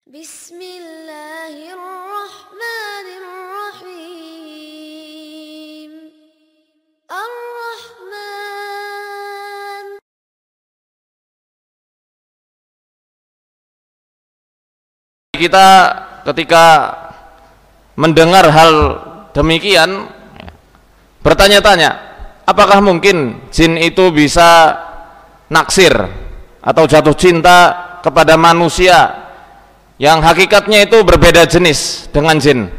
Bismillahirrahmanirrahim. Ar-Rahman. Kita ketika mendengar hal demikian bertanya-tanya, apakah mungkin jin itu bisa naksir atau jatuh cinta kepada manusia yang hakikatnya itu berbeda jenis dengan jin?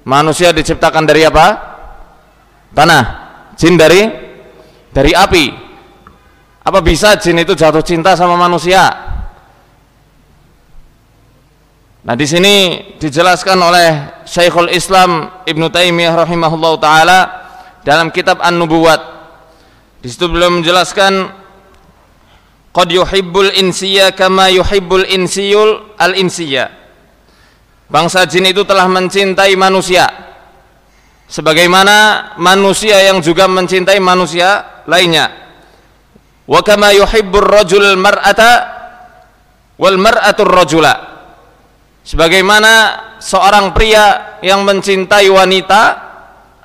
Manusia diciptakan dari apa? Tanah. Jin dari api. Apa bisa jin itu jatuh cinta sama manusia? Nah, di sini dijelaskan oleh Syekhul Islam Ibnu Taimiyah rahimahullahu taala dalam kitab An-Nubuwat. Di situ beliau menjelaskan, qad yuhibbul insiyya kama yuhibbul insiyul al-insiyya. Bangsa jin itu telah mencintai manusia sebagaimana manusia yang juga mencintai manusia lainnya. Wa kama yuhibbur rajulul mar'ata wal mar'atur rajula. Sebagaimana seorang pria yang mencintai wanita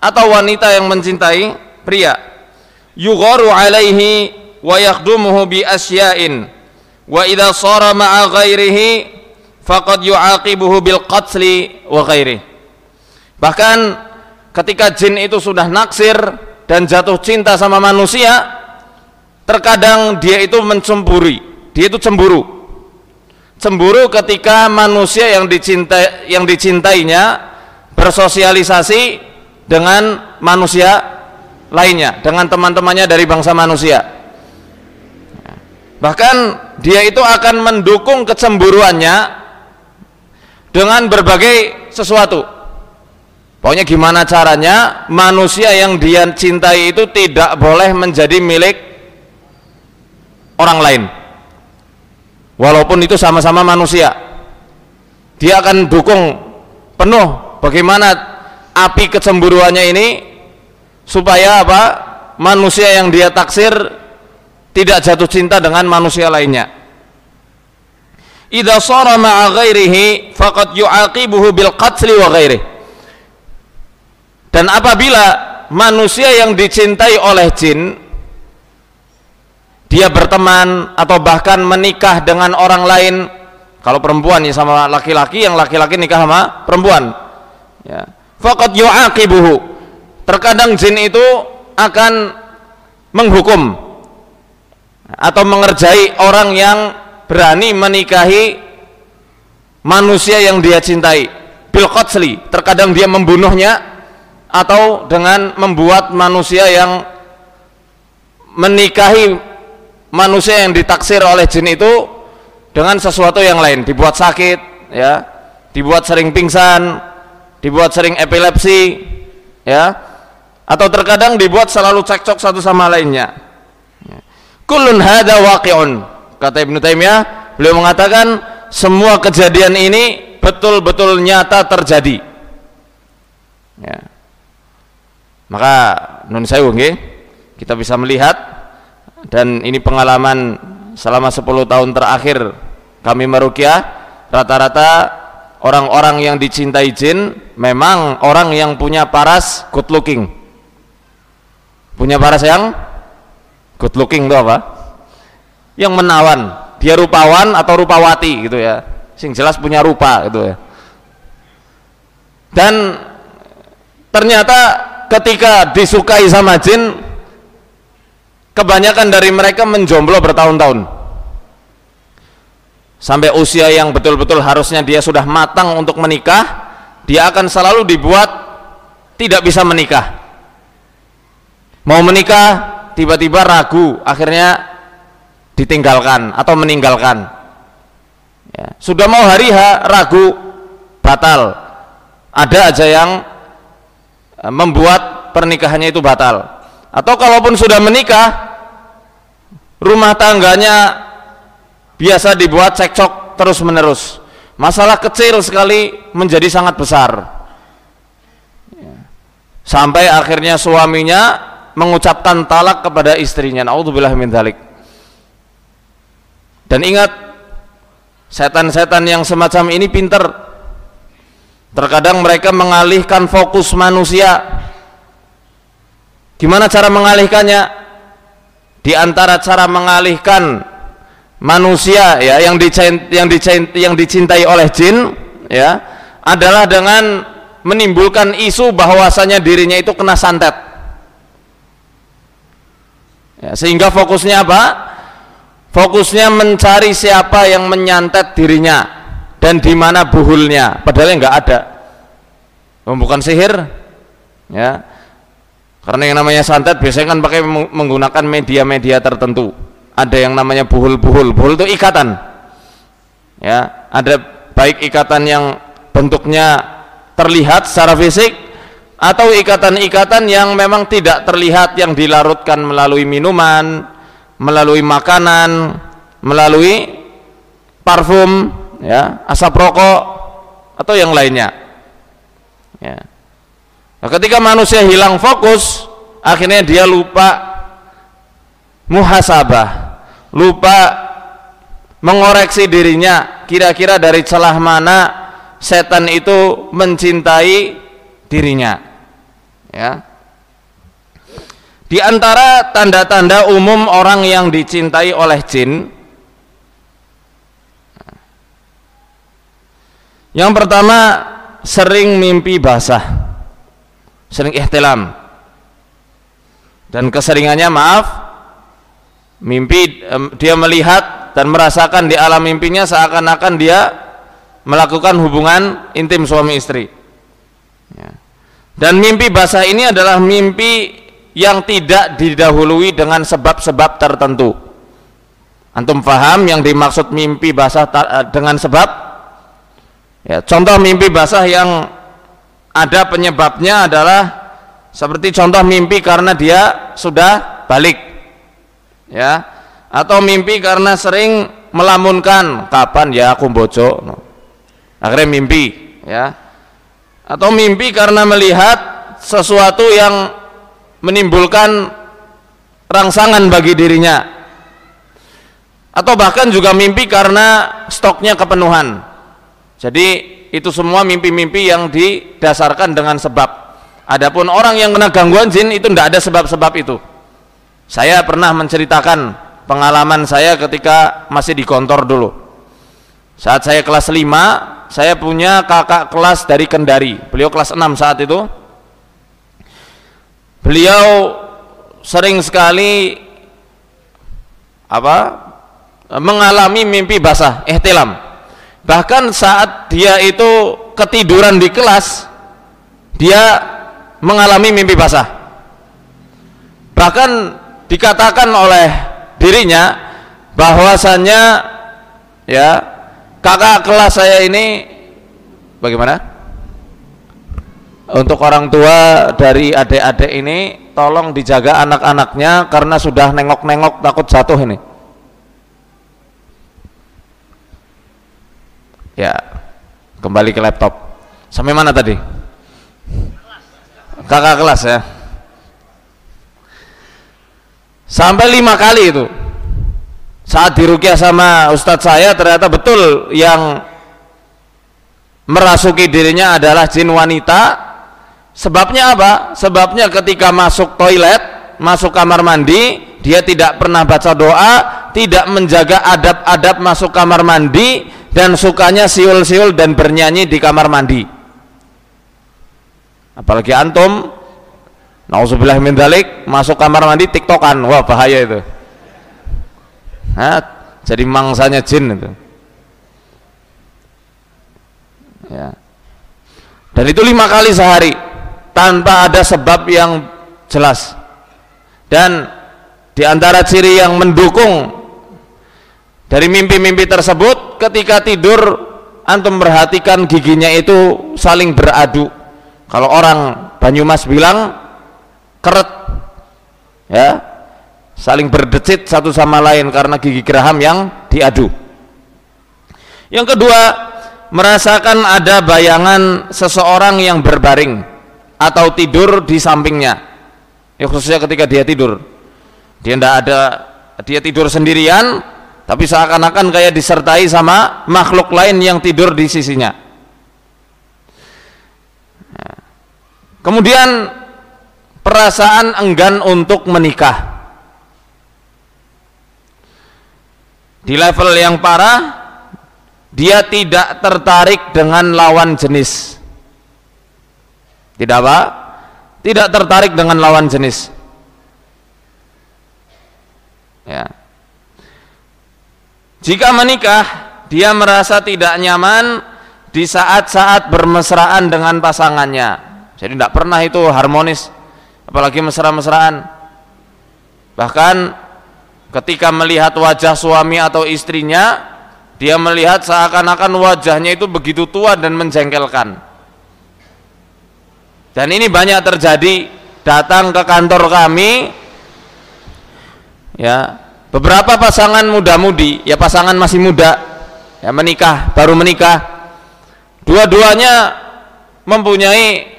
atau wanita yang mencintai pria. Yugharu alaihi wa yakhdumuhu bi asya'in wa idza shara ma'a ghairihi faqad yu'aqibuhu bil qatli wa ghairihi. Bahkan ketika jin itu sudah naksir dan jatuh cinta sama manusia, terkadang dia itu mencemburi, dia itu cemburu ketika manusia yang dicintainya bersosialisasi dengan manusia lainnya, dengan teman-temannya dari bangsa manusia. Bahkan dia itu akan mendukung kecemburuannya dengan berbagai sesuatu. Pokoknya gimana caranya manusia yang dia cintai itu tidak boleh menjadi milik orang lain, walaupun itu sama-sama manusia. Dia akan dukung penuh bagaimana api kecemburuannya ini supaya apa? Manusia yang dia taksir tidak jatuh cinta dengan manusia lainnya. Idza shara ma'a ghairihi faqad yu'aqibuhu bil qatli wa ghairihi. Dan apabila manusia yang dicintai oleh jin dia berteman atau bahkan menikah dengan orang lain, kalau perempuan ya sama laki-laki, yang laki-laki nikah sama perempuan, ya, faqad yu'aqibuhu. Terkadang jin itu akan menghukum atau mengerjai orang yang berani menikahi manusia yang dia cintai bil qatli. Terkadang dia membunuhnya atau dengan membuat manusia yang menikahi manusia yang ditaksir oleh jin itu dengan sesuatu yang lain, dibuat sakit, ya, dibuat sering pingsan, dibuat sering epilepsi, ya, atau terkadang dibuat selalu cekcok satu sama lainnya. Kullun hadza waqi'un, kata Ibnu Taimiyah, beliau mengatakan semua kejadian ini betul-betul nyata terjadi. Ya. Maka nun sewu nggih, kita bisa melihat, dan ini pengalaman selama 10 tahun terakhir kami meruqyah, rata-rata orang-orang yang dicintai jin memang orang yang punya paras good looking. Punya paras yang good looking itu apa? Yang menawan, dia rupawan atau rupawati gitu ya, sing jelas punya rupa gitu ya. Dan ternyata ketika disukai sama jin, kebanyakan dari mereka menjomblo bertahun-tahun sampai usia yang betul-betul harusnya dia sudah matang untuk menikah, dia akan selalu dibuat tidak bisa menikah. Mau menikah tiba-tiba ragu, akhirnya ditinggalkan atau meninggalkan, ya. Sudah mau hari H ragu, batal. Ada aja yang membuat pernikahannya itu batal. Atau kalaupun sudah menikah, rumah tangganya biasa dibuat cekcok terus menerus, masalah kecil sekali menjadi sangat besar, sampai akhirnya suaminya mengucapkan talak kepada istrinya. Naudzubillah min dzalik. Dan ingat, Setan-setan yang semacam ini pinter. Terkadang mereka mengalihkan fokus manusia. Gimana cara mengalihkannya? Di antara cara mengalihkan manusia ya yang dicintai oleh jin ya adalah dengan menimbulkan isu bahwasanya dirinya itu kena santet. Ya, sehingga fokusnya apa? Fokusnya mencari siapa yang menyantet dirinya dan di mana buhulnya, padahal nggak ada. Bukan sihir, ya. Karena yang namanya santet biasanya kan pakai menggunakan media-media tertentu. Ada yang namanya buhul-buhul. Buhul itu ikatan. Ya, ada baik ikatan yang bentuknya terlihat secara fisik atau ikatan-ikatan yang memang tidak terlihat yang dilarutkan melalui minuman, melalui makanan, melalui parfum, ya, asap rokok atau yang lainnya. Ya. Nah, ketika manusia hilang fokus, akhirnya dia lupa muhasabah, lupa mengoreksi dirinya, kira-kira dari celah mana setan itu mencintai dirinya. Ya. Di antara tanda-tanda umum orang yang dicintai oleh jin, yang pertama sering mimpi basah, sering ihtilam, dan keseringannya mimpi dia melihat dan merasakan di alam mimpinya seakan-akan dia melakukan hubungan intim suami istri. Ya. Dan mimpi basah ini adalah mimpi yang tidak didahului dengan sebab-sebab tertentu. Antum paham yang dimaksud mimpi basah dengan sebab? Ya, contoh mimpi basah yang ada penyebabnya adalah seperti contoh mimpi karena dia sudah balik, ya, atau mimpi karena sering melamunkan kapan ya aku bojo, akhirnya mimpi, ya, atau mimpi karena melihat sesuatu yang menimbulkan rangsangan bagi dirinya, atau bahkan juga mimpi karena stoknya kepenuhan. Jadi itu semua mimpi-mimpi yang didasarkan dengan sebab. Adapun orang yang kena gangguan jin itu tidak ada sebab-sebab itu. Saya pernah menceritakan pengalaman saya ketika masih di kantor dulu. Saat saya kelas 5, saya punya kakak kelas dari Kendari. Beliau kelas 6 saat itu. Beliau sering sekali mengalami mimpi basah, ihtilam. Bahkan saat dia itu ketiduran di kelas, dia mengalami mimpi basah. Bahkan dikatakan oleh dirinya bahwasannya, ya, kakak kelas saya ini bagaimana? Untuk orang tua dari adik-adik ini tolong dijaga anak-anaknya karena sudah nengok-nengok takut jatuh ini. Ya, kembali ke laptop. Sampai mana tadi? Kakak kelas, ya. Sampai 5 kali itu. Saat diruqyah sama ustadz saya, ternyata betul yang merasuki dirinya adalah jin wanita. Sebabnya apa? Sebabnya ketika masuk toilet, masuk kamar mandi, dia tidak pernah baca doa, tidak menjaga adab-adab masuk kamar mandi, dan sukanya siul-siul dan bernyanyi di kamar mandi. Apalagi antum, nauzubillah min dzalik, masuk kamar mandi tiktokan, wah bahaya itu. Nah, jadi mangsanya jin itu. Ya. Dan itu 5 kali sehari tanpa ada sebab yang jelas. Dan di antara ciri yang mendukung dari mimpi-mimpi tersebut, ketika tidur antum perhatikan giginya itu saling beradu. Kalau orang Banyumas bilang keret, ya, saling berdecit satu sama lain karena gigi geraham yang diadu. Yang kedua, merasakan ada bayangan seseorang yang berbaring atau tidur di sampingnya. Ya, khususnya ketika dia tidur, dia tidak ada, dia tidur sendirian, tapi seakan-akan kayak disertai sama makhluk lain yang tidur di sisinya. Kemudian perasaan enggan untuk menikah. Di level yang parah, dia tidak tertarik dengan lawan jenis. Tidak apa? Tidak tertarik dengan lawan jenis. Ya. Jika menikah, dia merasa tidak nyaman di saat-saat bermesraan dengan pasangannya. Jadi tidak pernah itu harmonis, apalagi mesra-mesraan. Bahkan ketika melihat wajah suami atau istrinya, dia melihat seakan-akan wajahnya itu begitu tua dan menjengkelkan. Dan ini banyak terjadi, datang ke kantor kami, ya, beberapa pasangan muda-mudi, ya pasangan masih muda, ya menikah, baru menikah, dua-duanya mempunyai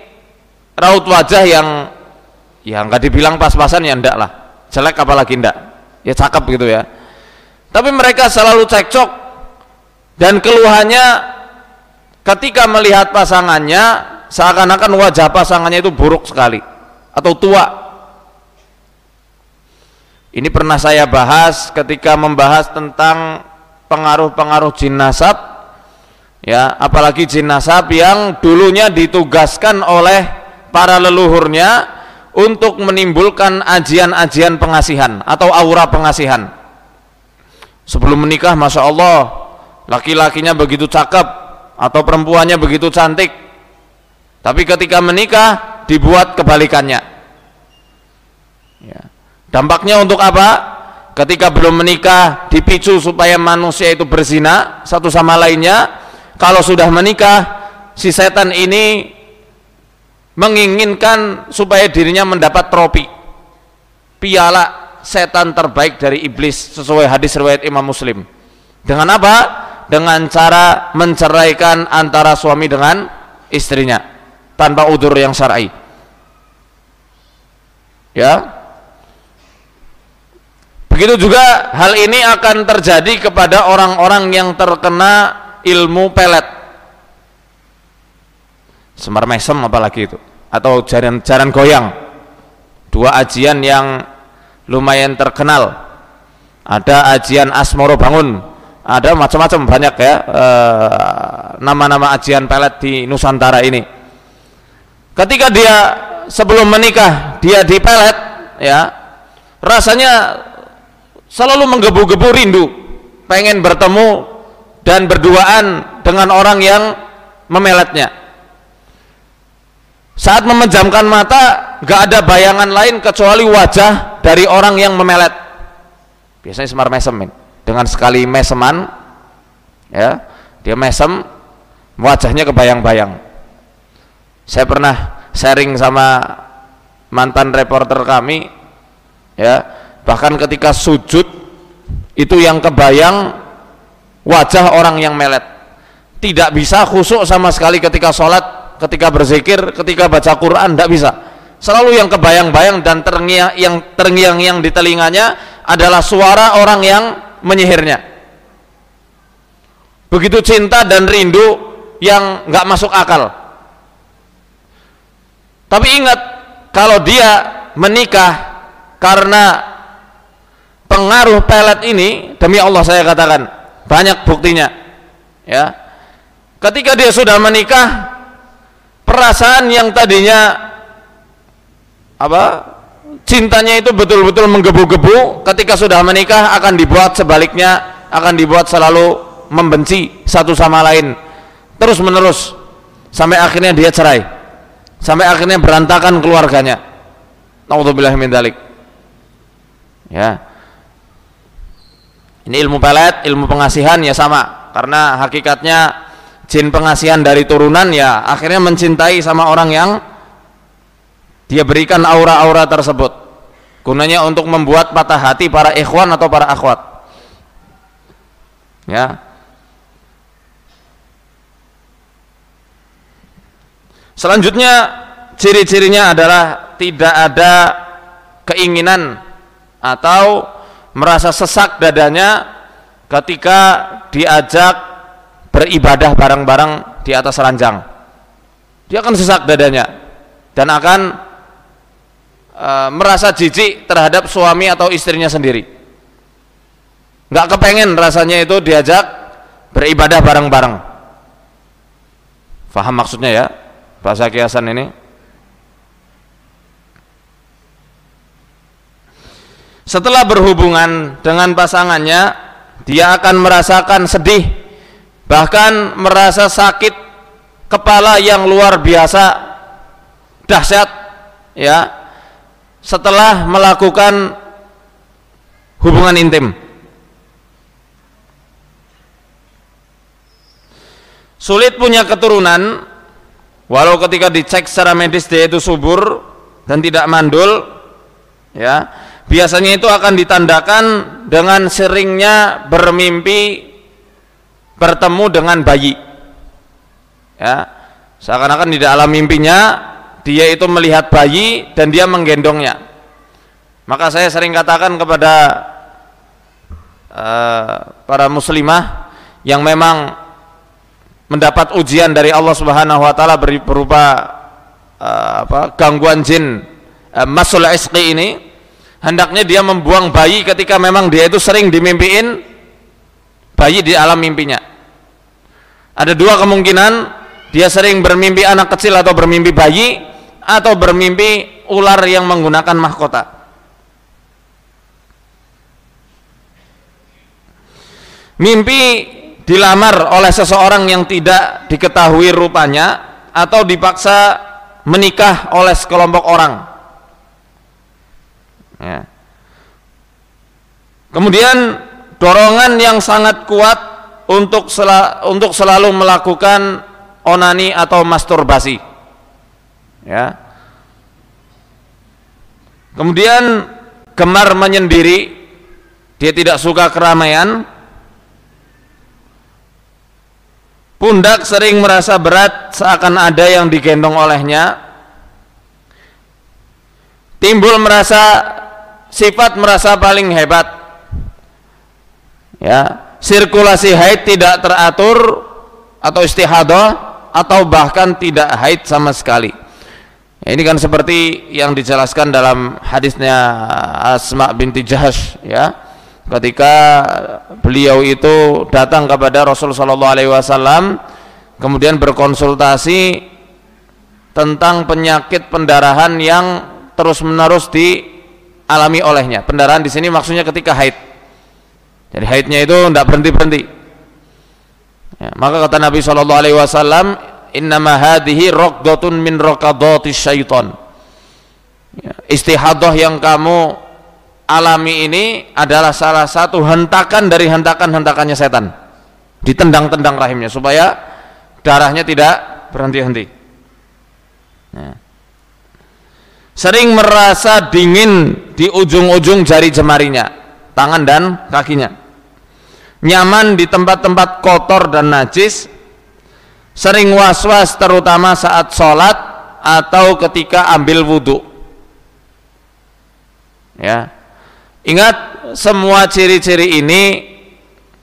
raut wajah yang, ya nggak dibilang pas-pasan, ya ndak lah, jelek apalagi ndak, ya cakep gitu ya. Tapi mereka selalu cekcok, dan keluhannya ketika melihat pasangannya, seakan-akan wajah pasangannya itu buruk sekali atau tua. Ini pernah saya bahas ketika membahas tentang pengaruh-pengaruh jin nasab, ya, apalagi jin nasab yang dulunya ditugaskan oleh para leluhurnya untuk menimbulkan ajian-ajian pengasihan atau aura pengasihan. Sebelum menikah, masya Allah, laki-lakinya begitu cakep atau perempuannya begitu cantik, tapi ketika menikah dibuat kebalikannya. Ya. Dampaknya untuk apa? Ketika belum menikah dipicu supaya manusia itu berzina satu sama lainnya. Kalau sudah menikah, si setan ini menginginkan supaya dirinya mendapat trofi, piala setan terbaik dari iblis, sesuai hadis riwayat Imam Muslim. Dengan apa? Dengan cara menceraikan antara suami dengan istrinya tanpa udzur yang syar'i. Ya. Begitu juga hal ini akan terjadi kepada orang-orang yang terkena ilmu pelet, semar mesem apalagi itu, atau jaran goyang. Dua ajian yang lumayan terkenal. Ada ajian Asmoro Bangun, ada macam-macam, banyak ya nama-nama ajian pelet di Nusantara ini. Ketika dia sebelum menikah dia dipelet, ya, rasanya selalu menggebu-gebu rindu, pengen bertemu dan berduaan dengan orang yang memeletnya. Saat memejamkan mata, gak ada bayangan lain kecuali wajah dari orang yang memelet. Biasanya semar mesem, dengan sekali meseman, ya, dia mesem, wajahnya kebayang-bayang. Saya pernah sharing sama mantan reporter kami, ya, bahkan ketika sujud itu yang kebayang wajah orang yang melet. Tidak bisa khusyuk sama sekali ketika sholat, ketika berzikir, ketika baca Quran, tidak bisa. Selalu yang kebayang-bayang dan terngiang-ngiang di telinganya adalah suara orang yang menyihirnya. Begitu cinta dan rindu yang nggak masuk akal. Tapi ingat, kalau dia menikah karena pengaruh pelet ini, demi Allah saya katakan, banyak buktinya, ya. Ketika dia sudah menikah, perasaan yang tadinya cintanya itu betul-betul menggebu-gebu, ketika sudah menikah akan dibuat sebaliknya, akan dibuat selalu membenci satu sama lain terus menerus, sampai akhirnya dia cerai, sampai akhirnya berantakan keluarganya. Naudzubillah min dzalik. Ya, ini ilmu pelet, ilmu pengasihan ya sama, karena hakikatnya jin pengasihan dari turunan, ya akhirnya mencintai sama orang yang dia berikan aura-aura tersebut, gunanya untuk membuat patah hati para ikhwan atau para akhwat. Ya. Selanjutnya ciri-cirinya adalah tidak ada keinginan atau merasa sesak dadanya ketika diajak beribadah bareng-bareng di atas ranjang. Dia akan sesak dadanya dan akan merasa jijik terhadap suami atau istrinya sendiri. Nggak kepengen rasanya itu diajak beribadah bareng-bareng. Faham maksudnya ya, bahasa kiasan ini? Setelah berhubungan dengan pasangannya, dia akan merasakan sedih, bahkan merasa sakit kepala yang luar biasa dahsyat ya, setelah melakukan hubungan intim. Sulit punya keturunan, walau ketika dicek secara medis dia itu subur dan tidak mandul ya, biasanya itu akan ditandakan dengan seringnya bermimpi bertemu dengan bayi ya, seakan-akan di dalam mimpinya dia itu melihat bayi dan dia menggendongnya. Maka saya sering katakan kepada para muslimah yang memang mendapat ujian dari Allah Subhanahu wa taala berupa gangguan jin masul isqi ini, hendaknya dia membuang bayi ketika memang dia itu sering dimimpiin bayi di alam mimpinya. Ada dua kemungkinan, dia sering bermimpi anak kecil atau bermimpi bayi, atau bermimpi ular yang menggunakan mahkota. Mimpi dilamar oleh seseorang yang tidak diketahui rupanya, atau dipaksa menikah oleh sekelompok orang ya. Kemudian dorongan yang sangat kuat untuk selalu melakukan onani atau masturbasi ya. Kemudian gemar menyendiri, dia tidak suka keramaian. Pundak sering merasa berat seakan ada yang digendong olehnya. Timbul sifat merasa paling hebat ya. Sirkulasi haid tidak teratur atau istihadah, atau bahkan tidak haid sama sekali. Ini kan seperti yang dijelaskan dalam hadisnya Asma binti Jahsh ya, ketika beliau itu datang kepada Rasul sallallahu alaihi wasallam kemudian berkonsultasi tentang penyakit pendarahan yang terus-menerus dialami olehnya. Pendarahan di sini maksudnya ketika haid. Jadi haidnya itu tidak berhenti-berhenti. Ya, maka kata Nabi sallallahu alaihi wasallam, "Innama hadhihi raqdatun min raqadatis syaitan." Ya, istihadah yang kamu alami ini adalah salah satu hentakan dari hentakan-hentakannya setan. Ditendang-tendang rahimnya supaya darahnya tidak berhenti-henti. Nah. Sering merasa dingin di ujung-ujung jari jemarinya, tangan dan kakinya. Nyaman di tempat-tempat kotor dan najis. Sering was-was terutama saat sholat atau ketika ambil wudhu ya. Ingat, semua ciri-ciri ini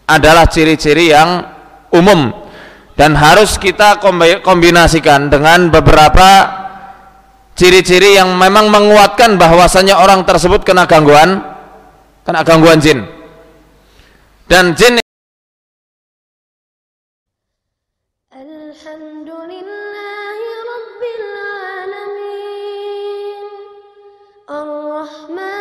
adalah ciri-ciri yang umum dan harus kita kombinasikan dengan beberapa ciri-ciri yang memang menguatkan bahwasanya orang tersebut kena gangguan jin. Dan jin Alhamdulillahi Rabbil Alamin Ar-Rahman